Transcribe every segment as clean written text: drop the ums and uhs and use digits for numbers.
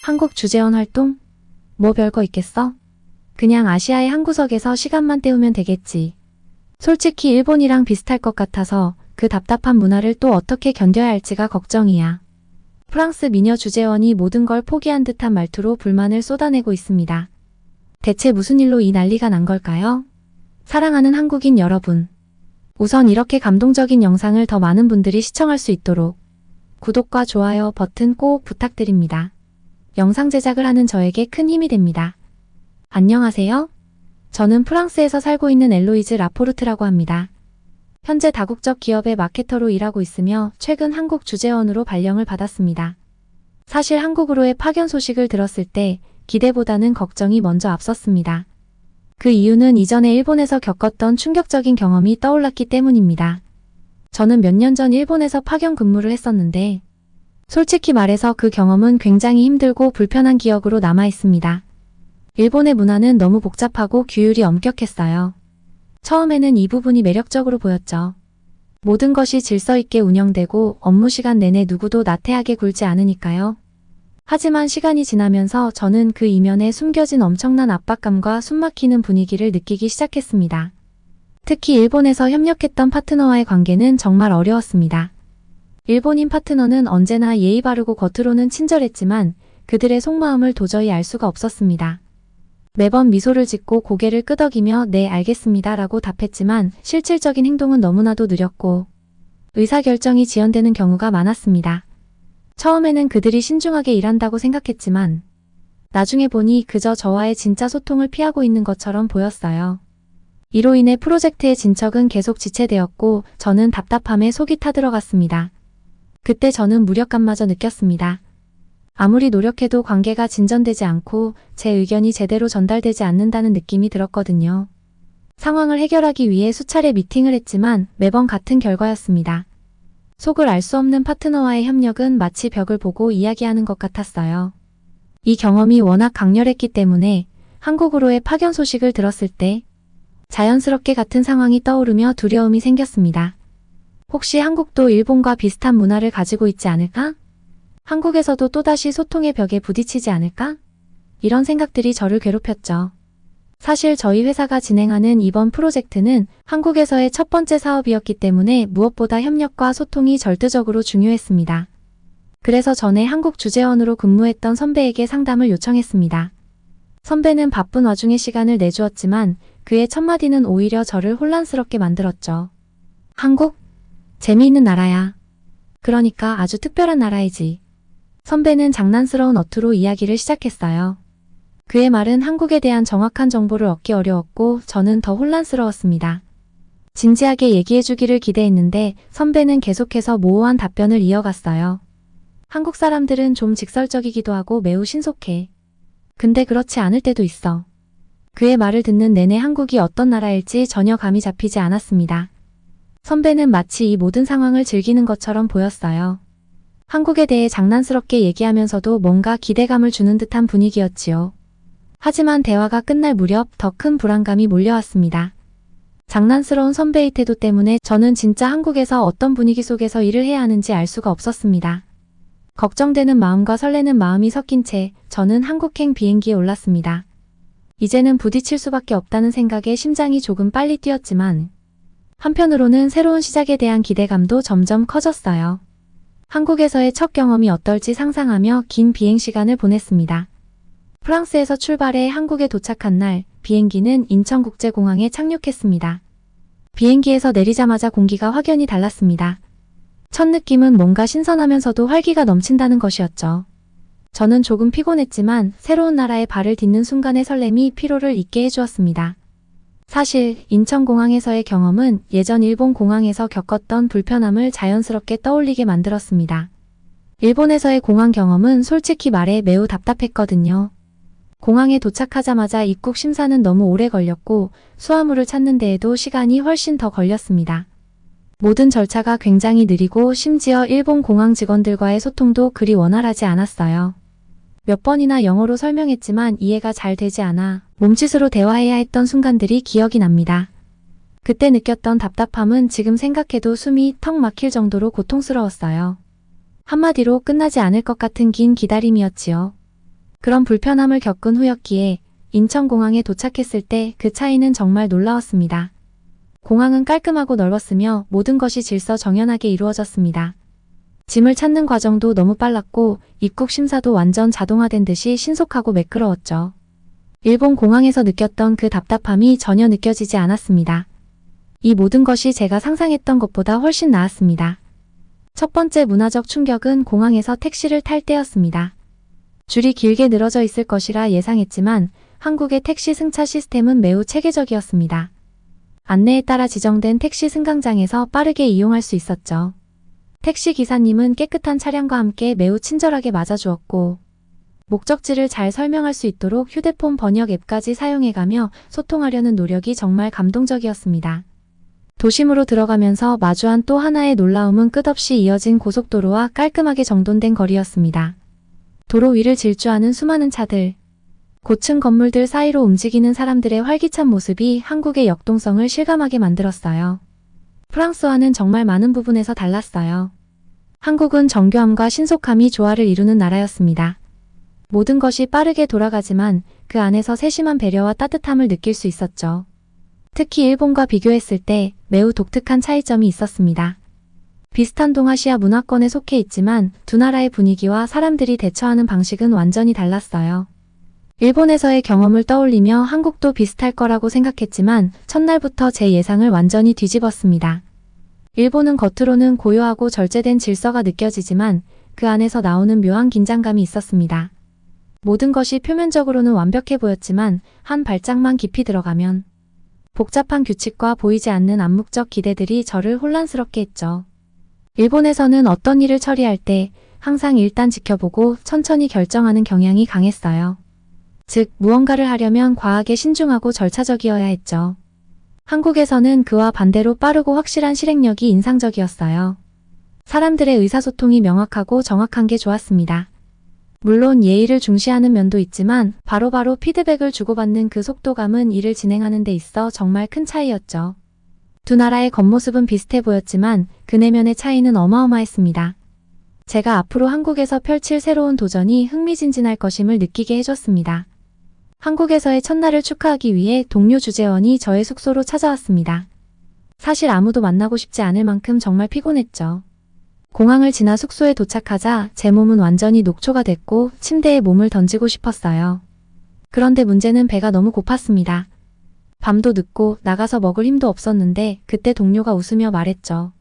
한국 주재원 활동? 뭐 별거 있겠어? 그냥 아시아의 한 구석에서 시간만 때우면 되겠지. 솔직히 일본이랑 비슷할 것 같아서 그 답답한 문화를 또 어떻게 견뎌야 할지가 걱정이야. 프랑스 미녀 주재원이 모든 걸 포기한 듯한 말투로 불만을 쏟아내고 있습니다. 대체 무슨 일로 이 난리가 난 걸까요? 사랑하는 한국인 여러분. 우선 이렇게 감동적인 영상을 더 많은 분들이 시청할 수 있도록 구독과 좋아요 버튼 꼭 부탁드립니다. 영상 제작을 하는 저에게 큰 힘이 됩니다. 안녕하세요. 저는 프랑스에서 살고 있는 엘로이즈 라포르트라고 합니다. 현재 다국적 기업의 마케터로 일하고 있으며 최근 한국 주재원으로 발령을 받았습니다. 사실 한국으로의 파견 소식을 들었을 때 기대보다는 걱정이 먼저 앞섰습니다. 그 이유는 이전에 일본에서 겪었던 충격적인 경험이 떠올랐기 때문입니다. 저는 몇 년 전 일본에서 파견 근무를 했었는데 솔직히 말해서 그 경험은 굉장히 힘들고 불편한 기억으로 남아 있습니다. 일본의 문화는 너무 복잡하고 규율이 엄격했어요. 처음에는 이 부분이 매력적으로 보였죠. 모든 것이 질서 있게 운영되고 업무 시간 내내 누구도 나태하게 굴지 않으니까요. 하지만 시간이 지나면서 저는 그 이면에 숨겨진 엄청난 압박감과 숨막히는 분위기를 느끼기 시작했습니다. 특히 일본에서 협력했던 파트너와의 관계는 정말 어려웠습니다. 일본인 파트너는 언제나 예의 바르고 겉으로는 친절했지만 그들의 속마음을 도저히 알 수가 없었습니다. 매번 미소를 짓고 고개를 끄덕이며 네 알겠습니다 라고 답했지만 실질적인 행동은 너무나도 느렸고 의사결정이 지연되는 경우가 많았습니다. 처음에는 그들이 신중하게 일한다고 생각했지만 나중에 보니 그저 저와의 진짜 소통을 피하고 있는 것처럼 보였어요. 이로 인해 프로젝트의 진척은 계속 지체되었고 저는 답답함에 속이 타들어갔습니다. 그때 저는 무력감마저 느꼈습니다. 아무리 노력해도 관계가 진전되지 않고 제 의견이 제대로 전달되지 않는다는 느낌이 들었거든요. 상황을 해결하기 위해 수차례 미팅을 했지만 매번 같은 결과였습니다. 속을 알 수 없는 파트너와의 협력은 마치 벽을 보고 이야기하는 것 같았어요. 이 경험이 워낙 강렬했기 때문에 한국으로의 파견 소식을 들었을 때 자연스럽게 같은 상황이 떠오르며 두려움이 생겼습니다. 혹시 한국도 일본과 비슷한 문화를 가지고 있지 않을까? 한국에서도 또다시 소통의 벽에 부딪히지 않을까? 이런 생각들이 저를 괴롭혔죠. 사실 저희 회사가 진행하는 이번 프로젝트는 한국에서의 첫 번째 사업이었기 때문에 무엇보다 협력과 소통이 절대적으로 중요했습니다. 그래서 전에 한국 주재원으로 근무했던 선배에게 상담을 요청했습니다. 선배는 바쁜 와중에 시간을 내주었지만 그의 첫마디는 오히려 저를 혼란스럽게 만들었죠. 한국? 재미있는 나라야. 그러니까 아주 특별한 나라이지. 선배는 장난스러운 어투로 이야기를 시작했어요. 그의 말은 한국에 대한 정확한 정보를 얻기 어려웠고 저는 더 혼란스러웠습니다. 진지하게 얘기해주기를 기대했는데 선배는 계속해서 모호한 답변을 이어갔어요. 한국 사람들은 좀 직설적이기도 하고 매우 신속해. 근데 그렇지 않을 때도 있어. 그의 말을 듣는 내내 한국이 어떤 나라일지 전혀 감이 잡히지 않았습니다. 선배는 마치 이 모든 상황을 즐기는 것처럼 보였어요. 한국에 대해 장난스럽게 얘기하면서도 뭔가 기대감을 주는 듯한 분위기였지요. 하지만 대화가 끝날 무렵 더 큰 불안감이 몰려왔습니다. 장난스러운 선배의 태도 때문에 저는 진짜 한국에서 어떤 분위기 속에서 일을 해야 하는지 알 수가 없었습니다. 걱정되는 마음과 설레는 마음이 섞인 채 저는 한국행 비행기에 올랐습니다. 이제는 부딪힐 수밖에 없다는 생각에 심장이 조금 빨리 뛰었지만 한편으로는 새로운 시작에 대한 기대감도 점점 커졌어요. 한국에서의 첫 경험이 어떨지 상상하며 긴 비행 시간을 보냈습니다. 프랑스에서 출발해 한국에 도착한 날 비행기는 인천국제공항에 착륙했습니다. 비행기에서 내리자마자 공기가 확연히 달랐습니다. 첫 느낌은 뭔가 신선하면서도 활기가 넘친다는 것이었죠. 저는 조금 피곤했지만 새로운 나라에 발을 딛는 순간의 설렘이 피로를 잊게 해주었습니다. 사실 인천공항에서의 경험은 예전 일본 공항에서 겪었던 불편함을 자연스럽게 떠올리게 만들었습니다. 일본에서의 공항 경험은 솔직히 말해 매우 답답했거든요. 공항에 도착하자마자 입국 심사는 너무 오래 걸렸고 수화물을 찾는 데에도 시간이 훨씬 더 걸렸습니다. 모든 절차가 굉장히 느리고 심지어 일본 공항 직원들과의 소통도 그리 원활하지 않았어요. 몇 번이나 영어로 설명했지만 이해가 잘 되지 않아 몸짓으로 대화해야 했던 순간들이 기억이 납니다. 그때 느꼈던 답답함은 지금 생각해도 숨이 턱 막힐 정도로 고통스러웠어요. 한마디로 끝나지 않을 것 같은 긴 기다림이었지요. 그런 불편함을 겪은 후였기에 인천공항에 도착했을 때 그 차이는 정말 놀라웠습니다. 공항은 깔끔하고 넓었으며 모든 것이 질서정연하게 이루어졌습니다. 짐을 찾는 과정도 너무 빨랐고 입국 심사도 완전 자동화된 듯이 신속하고 매끄러웠죠. 일본 공항에서 느꼈던 그 답답함이 전혀 느껴지지 않았습니다. 이 모든 것이 제가 상상했던 것보다 훨씬 나았습니다. 첫 번째 문화적 충격은 공항에서 택시를 탈 때였습니다. 줄이 길게 늘어져 있을 것이라 예상했지만 한국의 택시 승차 시스템은 매우 체계적이었습니다. 안내에 따라 지정된 택시 승강장에서 빠르게 이용할 수 있었죠. 택시 기사님은 깨끗한 차량과 함께 매우 친절하게 맞아주었고 목적지를 잘 설명할 수 있도록 휴대폰 번역 앱까지 사용해가며 소통하려는 노력이 정말 감동적이었습니다. 도심으로 들어가면서 마주한 또 하나의 놀라움은 끝없이 이어진 고속도로와 깔끔하게 정돈된 거리였습니다. 도로 위를 질주하는 수많은 차들, 고층 건물들 사이로 움직이는 사람들의 활기찬 모습이 한국의 역동성을 실감하게 만들었어요. 프랑스와는 정말 많은 부분에서 달랐어요. 한국은 정교함과 신속함이 조화를 이루는 나라였습니다. 모든 것이 빠르게 돌아가지만 그 안에서 세심한 배려와 따뜻함을 느낄 수 있었죠. 특히 일본과 비교했을 때 매우 독특한 차이점이 있었습니다. 비슷한 동아시아 문화권에 속해 있지만 두 나라의 분위기와 사람들이 대처하는 방식은 완전히 달랐어요. 일본에서의 경험을 떠올리며 한국도 비슷할 거라고 생각했지만 첫날부터 제 예상을 완전히 뒤집었습니다. 일본은 겉으로는 고요하고 절제된 질서가 느껴지지만 그 안에서 나오는 묘한 긴장감이 있었습니다. 모든 것이 표면적으로는 완벽해 보였지만 한 발짝만 깊이 들어가면 복잡한 규칙과 보이지 않는 암묵적 기대들이 저를 혼란스럽게 했죠. 일본에서는 어떤 일을 처리할 때 항상 일단 지켜보고 천천히 결정하는 경향이 강했어요. 즉, 무언가를 하려면 과하게 신중하고 절차적이어야 했죠. 한국에서는 그와 반대로 빠르고 확실한 실행력이 인상적이었어요. 사람들의 의사소통이 명확하고 정확한 게 좋았습니다. 물론 예의를 중시하는 면도 있지만 바로바로 피드백을 주고받는 그 속도감은 일을 진행하는 데 있어 정말 큰 차이였죠. 두 나라의 겉모습은 비슷해 보였지만 그 내면의 차이는 어마어마했습니다. 제가 앞으로 한국에서 펼칠 새로운 도전이 흥미진진할 것임을 느끼게 해줬습니다. 한국에서의 첫날을 축하하기 위해 동료 주재원이 저의 숙소로 찾아왔습니다. 사실 아무도 만나고 싶지 않을 만큼 정말 피곤했죠. 공항을 지나 숙소에 도착하자 제 몸은 완전히 녹초가 됐고 침대에 몸을 던지고 싶었어요. 그런데 문제는 배가 너무 고팠습니다. 밤도 늦고 나가서 먹을 힘도 없었는데 그때 동료가 웃으며 말했죠.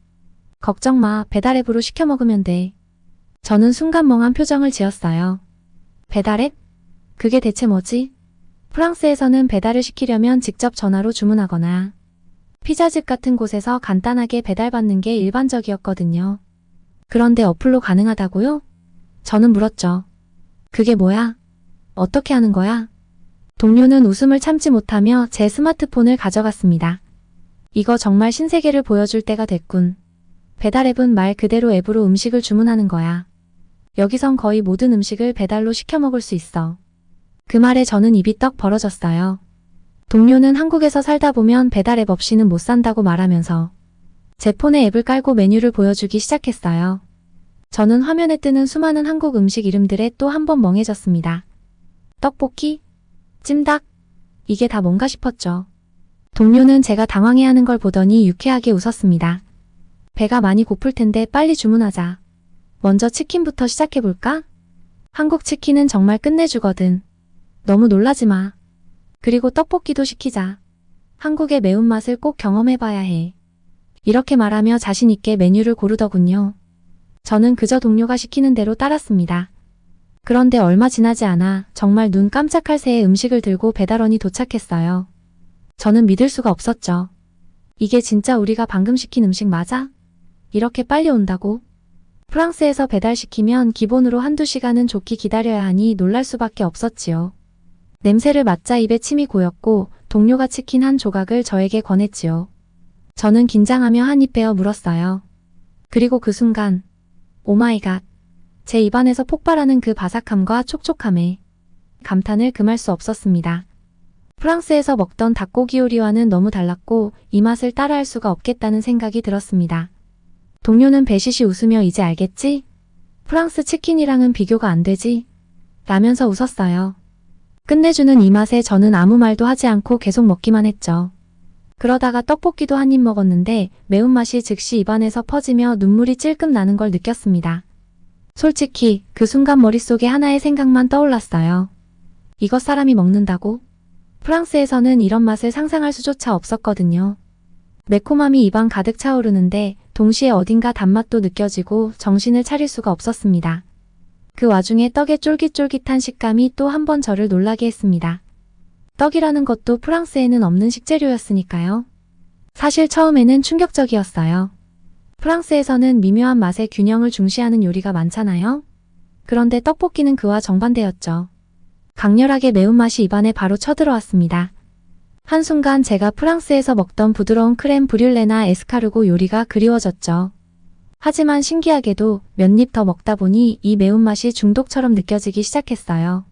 걱정 마, 배달앱으로 시켜 먹으면 돼. 저는 순간 멍한 표정을 지었어요. 배달앱? 그게 대체 뭐지? 프랑스에서는 배달을 시키려면 직접 전화로 주문하거나 피자집 같은 곳에서 간단하게 배달받는 게 일반적이었거든요. 그런데 어플로 가능하다고요? 저는 물었죠. 그게 뭐야? 어떻게 하는 거야? 동료는 웃음을 참지 못하며 제 스마트폰을 가져갔습니다. 이거 정말 신세계를 보여줄 때가 됐군. 배달앱은 말 그대로 앱으로 음식을 주문하는 거야. 여기선 거의 모든 음식을 배달로 시켜 먹을 수 있어. 그 말에 저는 입이 떡 벌어졌어요. 동료는 한국에서 살다 보면 배달앱 없이는 못 산다고 말하면서 제 폰에 앱을 깔고 메뉴를 보여주기 시작했어요. 저는 화면에 뜨는 수많은 한국 음식 이름들에 또 한 번 멍해졌습니다. 떡볶이? 찜닭? 이게 다 뭔가 싶었죠. 동료는 제가 당황해하는 걸 보더니 유쾌하게 웃었습니다. 배가 많이 고플 텐데 빨리 주문하자. 먼저 치킨부터 시작해볼까? 한국 치킨은 정말 끝내주거든. 너무 놀라지 마. 그리고 떡볶이도 시키자. 한국의 매운맛을 꼭 경험해봐야 해. 이렇게 말하며 자신있게 메뉴를 고르더군요. 저는 그저 동료가 시키는 대로 따랐습니다. 그런데 얼마 지나지 않아 정말 눈 깜짝할 새의 음식을 들고 배달원이 도착했어요. 저는 믿을 수가 없었죠. 이게 진짜 우리가 방금 시킨 음식 맞아? 이렇게 빨리 온다고? 프랑스에서 배달시키면 기본으로 한두 시간은 좋게 기다려야 하니 놀랄 수밖에 없었지요. 냄새를 맡자 입에 침이 고였고 동료가 치킨 한 조각을 저에게 권했지요. 저는 긴장하며 한 입 베어 물었어요. 그리고 그 순간 오마이갓, 제 입안에서 폭발하는 그 바삭함과 촉촉함에 감탄을 금할 수 없었습니다. 프랑스에서 먹던 닭고기 요리와는 너무 달랐고 이 맛을 따라할 수가 없겠다는 생각이 들었습니다. 동료는 배시시 웃으며 이제 알겠지? 프랑스 치킨이랑은 비교가 안 되지? 라면서 웃었어요. 끝내주는 이 맛에 저는 아무 말도 하지 않고 계속 먹기만 했죠. 그러다가 떡볶이도 한 입 먹었는데 매운맛이 즉시 입안에서 퍼지며 눈물이 찔끔 나는 걸 느꼈습니다. 솔직히 그 순간 머릿속에 하나의 생각만 떠올랐어요. 이것 사람이 먹는다고? 프랑스에서는 이런 맛을 상상할 수조차 없었거든요. 매콤함이 입안 가득 차오르는데 동시에 어딘가 단맛도 느껴지고 정신을 차릴 수가 없었습니다. 그 와중에 떡의 쫄깃쫄깃한 식감이 또 한 번 저를 놀라게 했습니다. 떡이라는 것도 프랑스에는 없는 식재료였으니까요. 사실 처음에는 충격적이었어요. 프랑스에서는 미묘한 맛의 균형을 중시하는 요리가 많잖아요. 그런데 떡볶이는 그와 정반대였죠. 강렬하게 매운맛이 입안에 바로 쳐들어왔습니다. 한순간 제가 프랑스에서 먹던 부드러운 크렘 브듈레나 에스카르고 요리가 그리워졌죠. 하지만 신기하게도 몇 입 더 먹다 보니 이 매운맛이 중독처럼 느껴지기 시작했어요.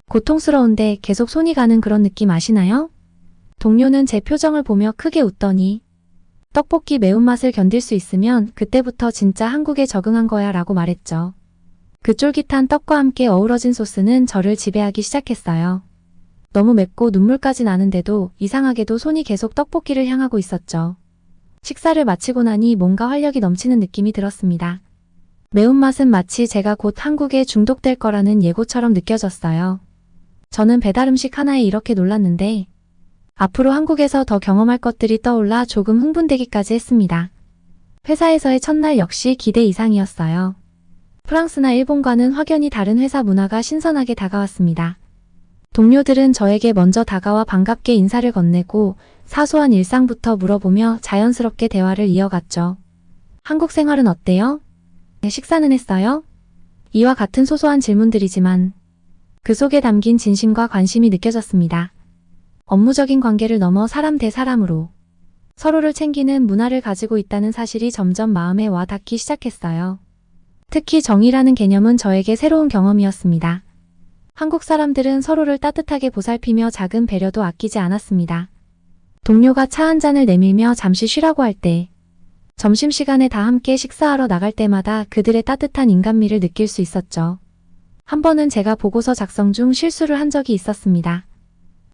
고통스러운데 계속 손이 가는 그런 느낌 아시나요? 동료는 제 표정을 보며 크게 웃더니 떡볶이 매운맛을 견딜 수 있으면 그때부터 진짜 한국에 적응한 거야 라고 말했죠. 그 쫄깃한 떡과 함께 어우러진 소스는 저를 지배하기 시작했어요. 너무 맵고 눈물까지 나는데도 이상하게도 손이 계속 떡볶이를 향하고 있었죠. 식사를 마치고 나니 뭔가 활력이 넘치는 느낌이 들었습니다. 매운맛은 마치 제가 곧 한국에 중독될 거라는 예고처럼 느껴졌어요. 저는 배달음식 하나에 이렇게 놀랐는데 앞으로 한국에서 더 경험할 것들이 떠올라 조금 흥분되기까지 했습니다. 회사에서의 첫날 역시 기대 이상이었어요. 프랑스나 일본과는 확연히 다른 회사 문화가 신선하게 다가왔습니다. 동료들은 저에게 먼저 다가와 반갑게 인사를 건네고 사소한 일상부터 물어보며 자연스럽게 대화를 이어갔죠. 한국 생활은 어때요? 식사는 했어요? 이와 같은 소소한 질문들이지만 그 속에 담긴 진심과 관심이 느껴졌습니다. 업무적인 관계를 넘어 사람 대 사람으로 서로를 챙기는 문화를 가지고 있다는 사실이 점점 마음에 와 닿기 시작했어요. 특히 정이라는 개념은 저에게 새로운 경험이었습니다. 한국 사람들은 서로를 따뜻하게 보살피며 작은 배려도 아끼지 않았습니다. 동료가 차 한 잔을 내밀며 잠시 쉬라고 할 때, 점심시간에 다 함께 식사하러 나갈 때마다 그들의 따뜻한 인간미를 느낄 수 있었죠. 한 번은 제가 보고서 작성 중 실수를 한 적이 있었습니다.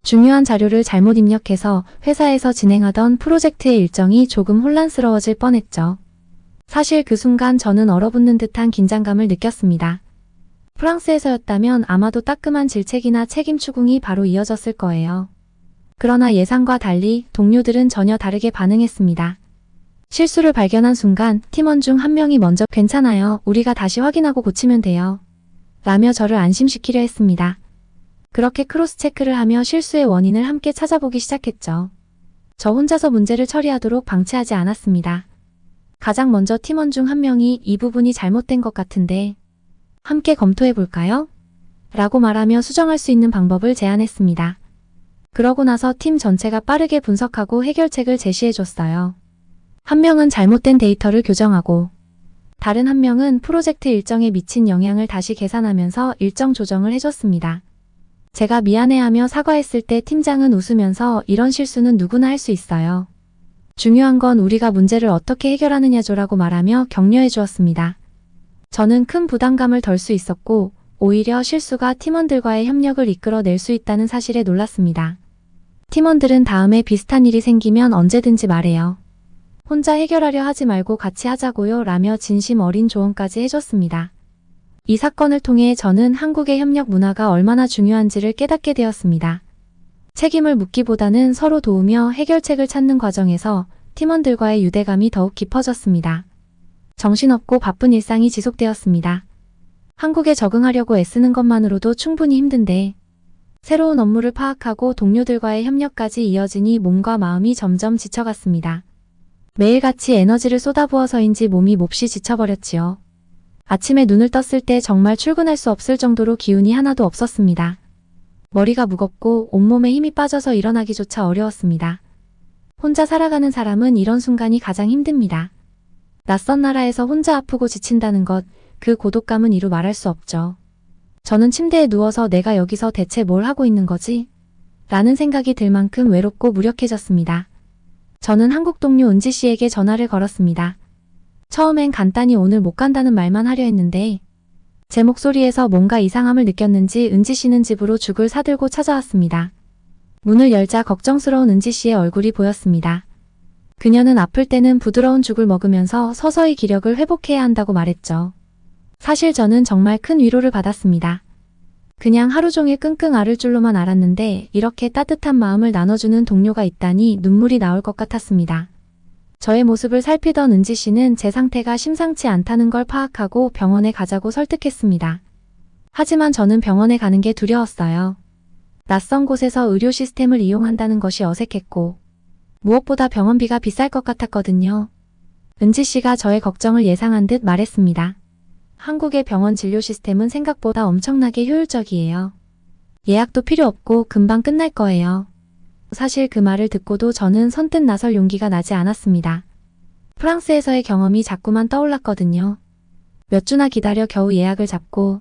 중요한 자료를 잘못 입력해서 회사에서 진행하던 프로젝트의 일정이 조금 혼란스러워질 뻔했죠. 사실 그 순간 저는 얼어붙는 듯한 긴장감을 느꼈습니다. 프랑스에서였다면 아마도 따끔한 질책이나 책임 추궁이 바로 이어졌을 거예요. 그러나 예상과 달리 동료들은 전혀 다르게 반응했습니다. 실수를 발견한 순간 팀원 중 한 명이 먼저 괜찮아요. 우리가 다시 확인하고 고치면 돼요. 라며 저를 안심시키려 했습니다. 그렇게 크로스 체크를 하며 실수의 원인을 함께 찾아보기 시작했죠. 저 혼자서 문제를 처리하도록 방치하지 않았습니다. 가장 먼저 팀원 중 한 명이 이 부분이 잘못된 것 같은데 함께 검토해 볼까요? 라고 말하며 수정할 수 있는 방법을 제안했습니다. 그러고 나서 팀 전체가 빠르게 분석하고 해결책을 제시해 줬어요. 한 명은 잘못된 데이터를 교정하고 다른 한 명은 프로젝트 일정에 미친 영향을 다시 계산하면서 일정 조정을 해줬습니다. 제가 미안해하며 사과했을 때 팀장은 웃으면서 이런 실수는 누구나 할 수 있어요. 중요한 건 우리가 문제를 어떻게 해결하느냐죠라고 말하며 격려해 주었습니다. 저는 큰 부담감을 덜 수 있었고 오히려 실수가 팀원들과의 협력을 이끌어낼 수 있다는 사실에 놀랐습니다. 팀원들은 다음에 비슷한 일이 생기면 언제든지 말해요. 혼자 해결하려 하지 말고 같이 하자고요 라며 진심 어린 조언까지 해줬습니다. 이 사건을 통해 저는 한국의 협력 문화가 얼마나 중요한지를 깨닫게 되었습니다. 책임을 묻기보다는 서로 도우며 해결책을 찾는 과정에서 팀원들과의 유대감이 더욱 깊어졌습니다. 정신없고 바쁜 일상이 지속되었습니다. 한국에 적응하려고 애쓰는 것만으로도 충분히 힘든데 새로운 업무를 파악하고 동료들과의 협력까지 이어지니 몸과 마음이 점점 지쳐갔습니다. 매일같이 에너지를 쏟아부어서인지 몸이 몹시 지쳐버렸지요. 아침에 눈을 떴을 때 정말 출근할 수 없을 정도로 기운이 하나도 없었습니다. 머리가 무겁고 온몸에 힘이 빠져서 일어나기조차 어려웠습니다. 혼자 살아가는 사람은 이런 순간이 가장 힘듭니다. 낯선 나라에서 혼자 아프고 지친다는 것, 그 고독감은 이루 말할 수 없죠. 저는 침대에 누워서 내가 여기서 대체 뭘 하고 있는 거지? 라는 생각이 들 만큼 외롭고 무력해졌습니다. 저는 한국 동료 은지 씨에게 전화를 걸었습니다. 처음엔 간단히 오늘 못 간다는 말만 하려 했는데 제 목소리에서 뭔가 이상함을 느꼈는지 은지 씨는 집으로 죽을 사들고 찾아왔습니다. 문을 열자 걱정스러운 은지 씨의 얼굴이 보였습니다. 그녀는 아플 때는 부드러운 죽을 먹으면서 서서히 기력을 회복해야 한다고 말했죠. 사실 저는 정말 큰 위로를 받았습니다. 그냥 하루 종일 끙끙 앓을 줄로만 알았는데 이렇게 따뜻한 마음을 나눠주는 동료가 있다니 눈물이 나올 것 같았습니다. 저의 모습을 살피던 은지 씨는 제 상태가 심상치 않다는 걸 파악하고 병원에 가자고 설득했습니다. 하지만 저는 병원에 가는 게 두려웠어요. 낯선 곳에서 의료 시스템을 이용한다는 것이 어색했고 무엇보다 병원비가 비쌀 것 같았거든요. 은지 씨가 저의 걱정을 예상한 듯 말했습니다. 한국의 병원 진료 시스템은 생각보다 엄청나게 효율적이에요. 예약도 필요 없고 금방 끝날 거예요. 사실 그 말을 듣고도 저는 선뜻 나설 용기가 나지 않았습니다. 프랑스에서의 경험이 자꾸만 떠올랐거든요. 몇 주나 기다려 겨우 예약을 잡고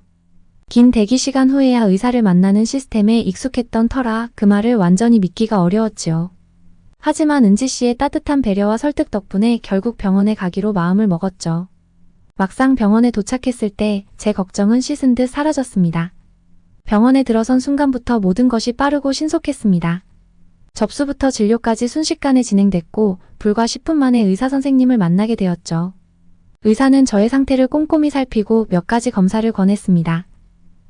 긴 대기 시간 후에야 의사를 만나는 시스템에 익숙했던 터라 그 말을 완전히 믿기가 어려웠지요. 하지만 은지 씨의 따뜻한 배려와 설득 덕분에 결국 병원에 가기로 마음을 먹었죠. 막상 병원에 도착했을 때 제 걱정은 씻은 듯 사라졌습니다. 병원에 들어선 순간부터 모든 것이 빠르고 신속했습니다. 접수부터 진료까지 순식간에 진행됐고 불과 10분 만에 의사 선생님을 만나게 되었죠. 의사는 저의 상태를 꼼꼼히 살피고 몇 가지 검사를 권했습니다.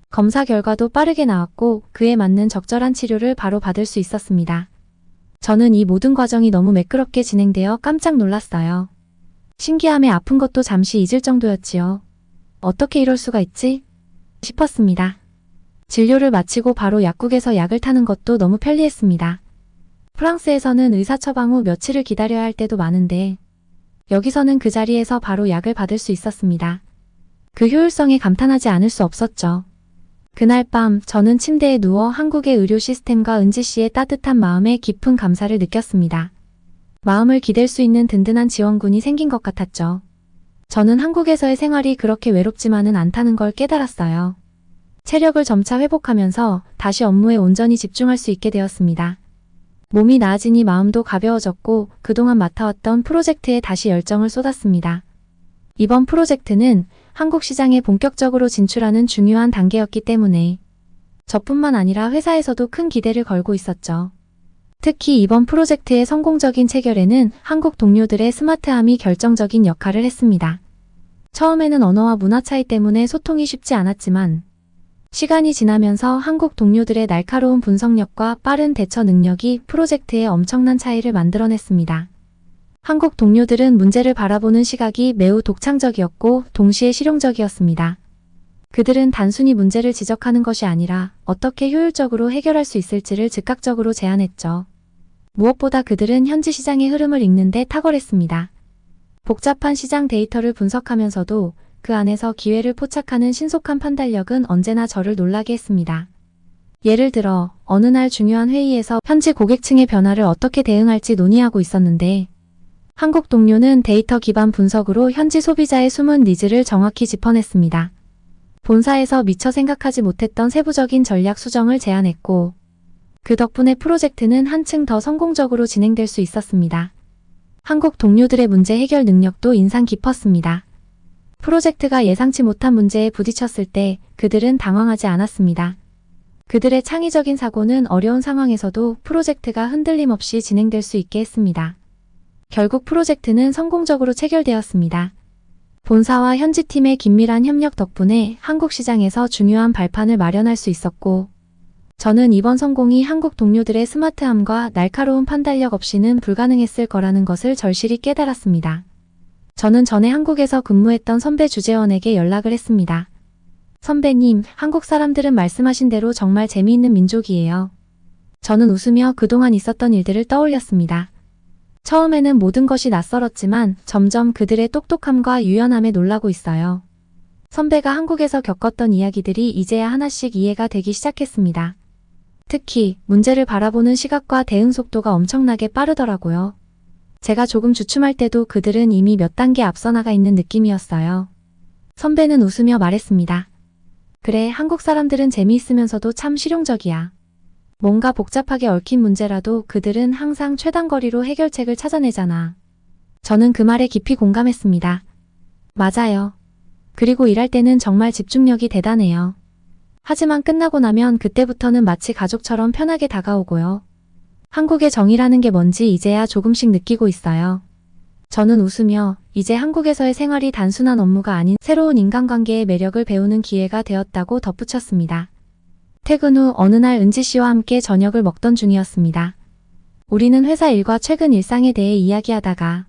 검사 결과도 빠르게 나왔고 그에 맞는 적절한 치료를 바로 받을 수 있었습니다. 저는 이 모든 과정이 너무 매끄럽게 진행되어 깜짝 놀랐어요. 신기함에 아픈 것도 잠시 잊을 정도였지요. 어떻게 이럴 수가 있지? 싶었습니다. 진료를 마치고 바로 약국에서 약을 타는 것도 너무 편리했습니다. 프랑스에서는 의사 처방 후 며칠을 기다려야 할 때도 많은데 여기서는 그 자리에서 바로 약을 받을 수 있었습니다. 그 효율성에 감탄하지 않을 수 없었죠. 그날 밤 저는 침대에 누워 한국의 의료 시스템과 은지 씨의 따뜻한 마음에 깊은 감사를 느꼈습니다. 마음을 기댈 수 있는 든든한 지원군이 생긴 것 같았죠. 저는 한국에서의 생활이 그렇게 외롭지만은 않다는 걸 깨달았어요. 체력을 점차 회복하면서 다시 업무에 온전히 집중할 수 있게 되었습니다. 몸이 나아지니 마음도 가벼워졌고 그동안 맡아왔던 프로젝트에 다시 열정을 쏟았습니다. 이번 프로젝트는 한국 시장에 본격적으로 진출하는 중요한 단계였기 때문에 저뿐만 아니라 회사에서도 큰 기대를 걸고 있었죠. 특히 이번 프로젝트의 성공적인 체결에는 한국 동료들의 스마트함이 결정적인 역할을 했습니다. 처음에는 언어와 문화 차이 때문에 소통이 쉽지 않았지만 시간이 지나면서 한국 동료들의 날카로운 분석력과 빠른 대처 능력이 프로젝트에 엄청난 차이를 만들어냈습니다. 한국 동료들은 문제를 바라보는 시각이 매우 독창적이었고 동시에 실용적이었습니다. 그들은 단순히 문제를 지적하는 것이 아니라 어떻게 효율적으로 해결할 수 있을지를 즉각적으로 제안했죠. 무엇보다 그들은 현지 시장의 흐름을 읽는 데 탁월했습니다. 복잡한 시장 데이터를 분석하면서도 그 안에서 기회를 포착하는 신속한 판단력은 언제나 저를 놀라게 했습니다. 예를 들어 어느 날 중요한 회의에서 현지 고객층의 변화를 어떻게 대응할지 논의하고 있었는데 한국 동료는 데이터 기반 분석으로 현지 소비자의 숨은 니즈를 정확히 짚어냈습니다. 본사에서 미처 생각하지 못했던 세부적인 전략 수정을 제안했고 그 덕분에 프로젝트는 한층 더 성공적으로 진행될 수 있었습니다. 한국 동료들의 문제 해결 능력도 인상 깊었습니다. 프로젝트가 예상치 못한 문제에 부딪혔을 때 그들은 당황하지 않았습니다. 그들의 창의적인 사고는 어려운 상황에서도 프로젝트가 흔들림 없이 진행될 수 있게 했습니다. 결국 프로젝트는 성공적으로 체결되었습니다. 본사와 현지팀의 긴밀한 협력 덕분에 한국 시장에서 중요한 발판을 마련할 수 있었고 저는 이번 성공이 한국 동료들의 스마트함과 날카로운 판단력 없이는 불가능했을 거라는 것을 절실히 깨달았습니다. 저는 전에 한국에서 근무했던 선배 주재원에게 연락을 했습니다. 선배님, 한국 사람들은 말씀하신 대로 정말 재미있는 민족이에요. 저는 웃으며 그동안 있었던 일들을 떠올렸습니다. 처음에는 모든 것이 낯설었지만 점점 그들의 똑똑함과 유연함에 놀라고 있어요. 선배가 한국에서 겪었던 이야기들이 이제야 하나씩 이해가 되기 시작했습니다. 특히 문제를 바라보는 시각과 대응 속도가 엄청나게 빠르더라고요. 제가 조금 주춤할 때도 그들은 이미 몇 단계 앞서 나가 있는 느낌이었어요. 선배는 웃으며 말했습니다. 그래, 한국 사람들은 재미있으면서도 참 실용적이야. 뭔가 복잡하게 얽힌 문제라도 그들은 항상 최단거리로 해결책을 찾아내잖아. 저는 그 말에 깊이 공감했습니다. 맞아요. 그리고 일할 때는 정말 집중력이 대단해요. 하지만 끝나고 나면 그때부터는 마치 가족처럼 편하게 다가오고요. 한국의 정이라는 게 뭔지 이제야 조금씩 느끼고 있어요. 저는 웃으며 이제 한국에서의 생활이 단순한 업무가 아닌 새로운 인간관계의 매력을 배우는 기회가 되었다고 덧붙였습니다. 퇴근 후 어느 날 은지 씨와 함께 저녁을 먹던 중이었습니다. 우리는 회사 일과 최근 일상에 대해 이야기하다가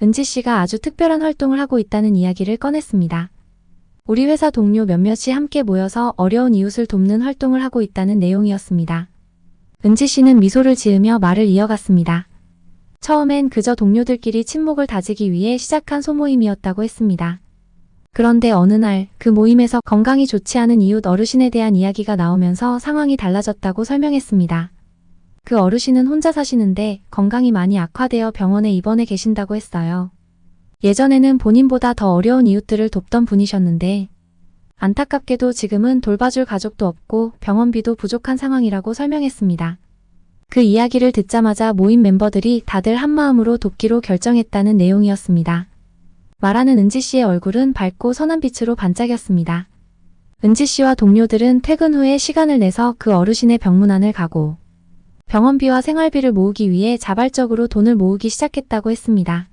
은지 씨가 아주 특별한 활동을 하고 있다는 이야기를 꺼냈습니다. 우리 회사 동료 몇몇이 함께 모여서 어려운 이웃을 돕는 활동을 하고 있다는 내용이었습니다. 은지 씨는 미소를 지으며 말을 이어갔습니다. 처음엔 그저 동료들끼리 친목을 다지기 위해 시작한 소모임이었다고 했습니다. 그런데 어느 날 그 모임에서 건강이 좋지 않은 이웃 어르신에 대한 이야기가 나오면서 상황이 달라졌다고 설명했습니다. 그 어르신은 혼자 사시는데 건강이 많이 악화되어 병원에 입원해 계신다고 했어요. 예전에는 본인보다 더 어려운 이웃들을 돕던 분이셨는데 안타깝게도 지금은 돌봐줄 가족도 없고 병원비도 부족한 상황이라고 설명했습니다. 그 이야기를 듣자마자 모임 멤버들이 다들 한마음으로 돕기로 결정했다는 내용이었습니다. 말하는 은지 씨의 얼굴은 밝고 선한 빛으로 반짝였습니다. 은지 씨와 동료들은 퇴근 후에 시간을 내서 그 어르신의 병문안을 가고 병원비와 생활비를 모으기 위해 자발적으로 돈을 모으기 시작했다고 했습니다.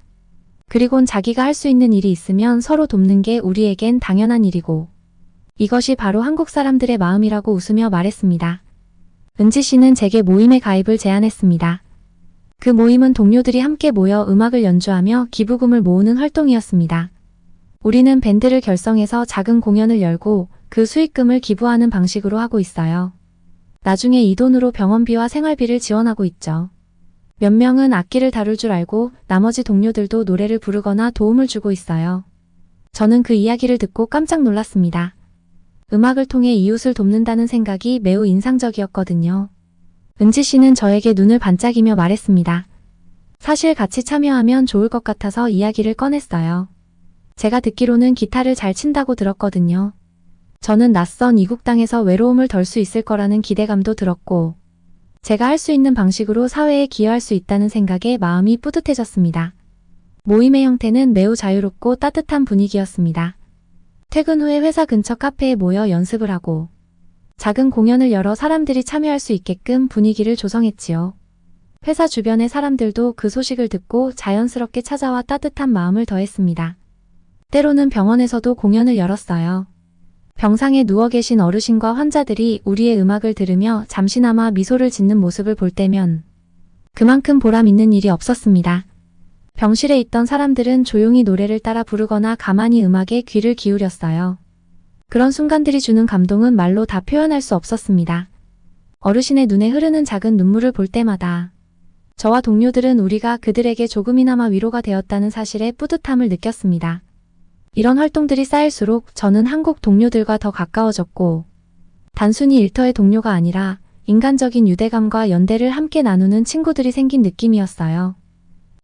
그리곤 자기가 할 수 있는 일이 있으면 서로 돕는 게 우리에겐 당연한 일이고 이것이 바로 한국 사람들의 마음이라고 웃으며 말했습니다. 은지 씨는 제게 모임에 가입을 제안했습니다. 그 모임은 동료들이 함께 모여 음악을 연주하며 기부금을 모으는 활동이었습니다. 우리는 밴드를 결성해서 작은 공연을 열고 그 수익금을 기부하는 방식으로 하고 있어요. 나중에 이 돈으로 병원비와 생활비를 지원하고 있죠. 몇 명은 악기를 다룰 줄 알고 나머지 동료들도 노래를 부르거나 도움을 주고 있어요. 저는 그 이야기를 듣고 깜짝 놀랐습니다. 음악을 통해 이웃을 돕는다는 생각이 매우 인상적이었거든요. 은지 씨는 저에게 눈을 반짝이며 말했습니다. 사실 같이 참여하면 좋을 것 같아서 이야기를 꺼냈어요. 제가 듣기로는 기타를 잘 친다고 들었거든요. 저는 낯선 이국 땅에서 외로움을 덜 수 있을 거라는 기대감도 들었고 제가 할 수 있는 방식으로 사회에 기여할 수 있다는 생각에 마음이 뿌듯해졌습니다. 모임의 형태는 매우 자유롭고 따뜻한 분위기였습니다. 퇴근 후에 회사 근처 카페에 모여 연습을 하고 작은 공연을 열어 사람들이 참여할 수 있게끔 분위기를 조성했지요. 회사 주변의 사람들도 그 소식을 듣고 자연스럽게 찾아와 따뜻한 마음을 더했습니다. 때로는 병원에서도 공연을 열었어요. 병상에 누워 계신 어르신과 환자들이 우리의 음악을 들으며 잠시나마 미소를 짓는 모습을 볼 때면 그만큼 보람 있는 일이 없었습니다. 병실에 있던 사람들은 조용히 노래를 따라 부르거나 가만히 음악에 귀를 기울였어요. 그런 순간들이 주는 감동은 말로 다 표현할 수 없었습니다. 어르신의 눈에 흐르는 작은 눈물을 볼 때마다 저와 동료들은 우리가 그들에게 조금이나마 위로가 되었다는 사실에 뿌듯함을 느꼈습니다. 이런 활동들이 쌓일수록 저는 한국 동료들과 더 가까워졌고 단순히 일터의 동료가 아니라 인간적인 유대감과 연대를 함께 나누는 친구들이 생긴 느낌이었어요.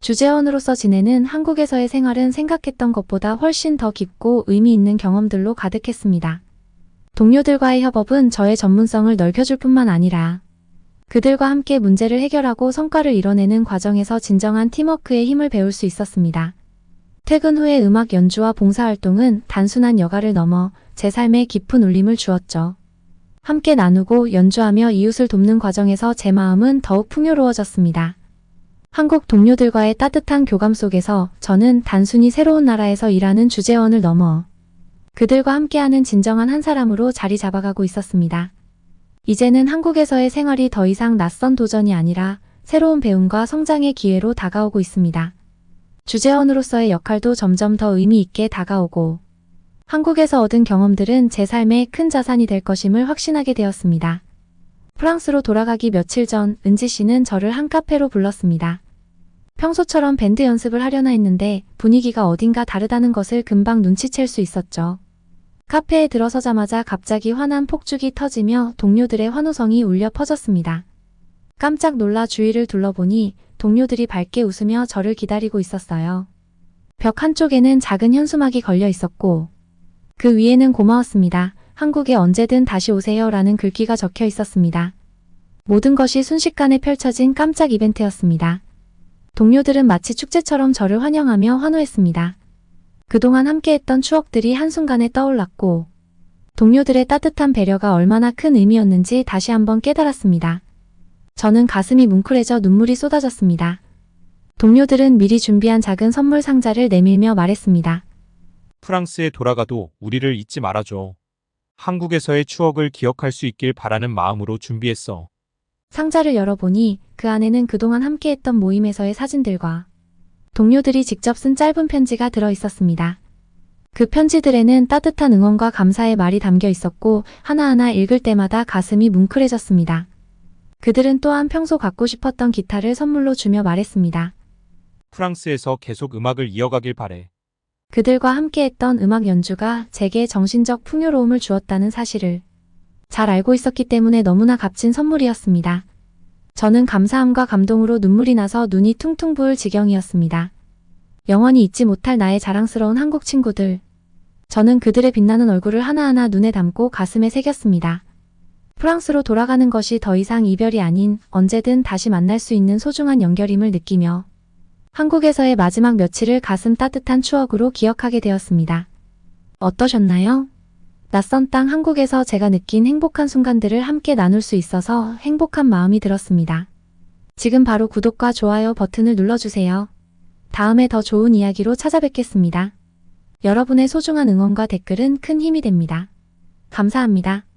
주재원으로서 지내는 한국에서의 생활은 생각했던 것보다 훨씬 더 깊고 의미 있는 경험들로 가득했습니다. 동료들과의 협업은 저의 전문성을 넓혀줄 뿐만 아니라 그들과 함께 문제를 해결하고 성과를 이뤄내는 과정에서 진정한 팀워크의 힘을 배울 수 있었습니다. 퇴근 후의 음악 연주와 봉사활동은 단순한 여가를 넘어 제 삶에 깊은 울림을 주었죠. 함께 나누고 연주하며 이웃을 돕는 과정에서 제 마음은 더욱 풍요로워졌습니다. 한국 동료들과의 따뜻한 교감 속에서 저는 단순히 새로운 나라에서 일하는 주재원을 넘어 그들과 함께하는 진정한 한 사람으로 자리 잡아가고 있었습니다. 이제는 한국에서의 생활이 더 이상 낯선 도전이 아니라 새로운 배움과 성장의 기회로 다가오고 있습니다. 주재원으로서의 역할도 점점 더 의미 있게 다가오고 한국에서 얻은 경험들은 제 삶의 큰 자산이 될 것임을 확신하게 되었습니다. 프랑스로 돌아가기 며칠 전 은지 씨는 저를 한 카페로 불렀습니다. 평소처럼 밴드 연습을 하려나 했는데 분위기가 어딘가 다르다는 것을 금방 눈치챌 수 있었죠. 카페에 들어서자마자 갑자기 환한 폭죽이 터지며 동료들의 환호성이 울려 퍼졌습니다. 깜짝 놀라 주위를 둘러보니 동료들이 밝게 웃으며 저를 기다리고 있었어요. 벽 한쪽에는 작은 현수막이 걸려 있었고 그 위에는 고마웠습니다. 한국에 언제든 다시 오세요 라는 글귀가 적혀 있었습니다. 모든 것이 순식간에 펼쳐진 깜짝 이벤트였습니다. 동료들은 마치 축제처럼 저를 환영하며 환호했습니다. 그동안 함께했던 추억들이 한순간에 떠올랐고 동료들의 따뜻한 배려가 얼마나 큰 의미였는지 다시 한번 깨달았습니다. 저는 가슴이 뭉클해져 눈물이 쏟아졌습니다. 동료들은 미리 준비한 작은 선물 상자를 내밀며 말했습니다. 프랑스에 돌아가도 우리를 잊지 말아줘. 한국에서의 추억을 기억할 수 있길 바라는 마음으로 준비했어. 상자를 열어보니 그 안에는 그동안 함께했던 모임에서의 사진들과 동료들이 직접 쓴 짧은 편지가 들어 있었습니다. 그 편지들에는 따뜻한 응원과 감사의 말이 담겨 있었고 하나하나 읽을 때마다 가슴이 뭉클해졌습니다. 그들은 또한 평소 갖고 싶었던 기타를 선물로 주며 말했습니다. 프랑스에서 계속 음악을 이어가길 바래. 그들과 함께했던 음악 연주가 제게 정신적 풍요로움을 주었다는 사실을 잘 알고 있었기 때문에 너무나 값진 선물이었습니다. 저는 감사함과 감동으로 눈물이 나서 눈이 퉁퉁 부을 지경이었습니다. 영원히 잊지 못할 나의 자랑스러운 한국 친구들. 저는 그들의 빛나는 얼굴을 하나하나 눈에 담고 가슴에 새겼습니다. 프랑스로 돌아가는 것이 더 이상 이별이 아닌 언제든 다시 만날 수 있는 소중한 연결임을 느끼며 한국에서의 마지막 며칠을 가슴 따뜻한 추억으로 기억하게 되었습니다. 어떠셨나요? 낯선 땅 한국에서 제가 느낀 행복한 순간들을 함께 나눌 수 있어서 행복한 마음이 들었습니다. 지금 바로 구독과 좋아요 버튼을 눌러주세요. 다음에 더 좋은 이야기로 찾아뵙겠습니다. 여러분의 소중한 응원과 댓글은 큰 힘이 됩니다. 감사합니다.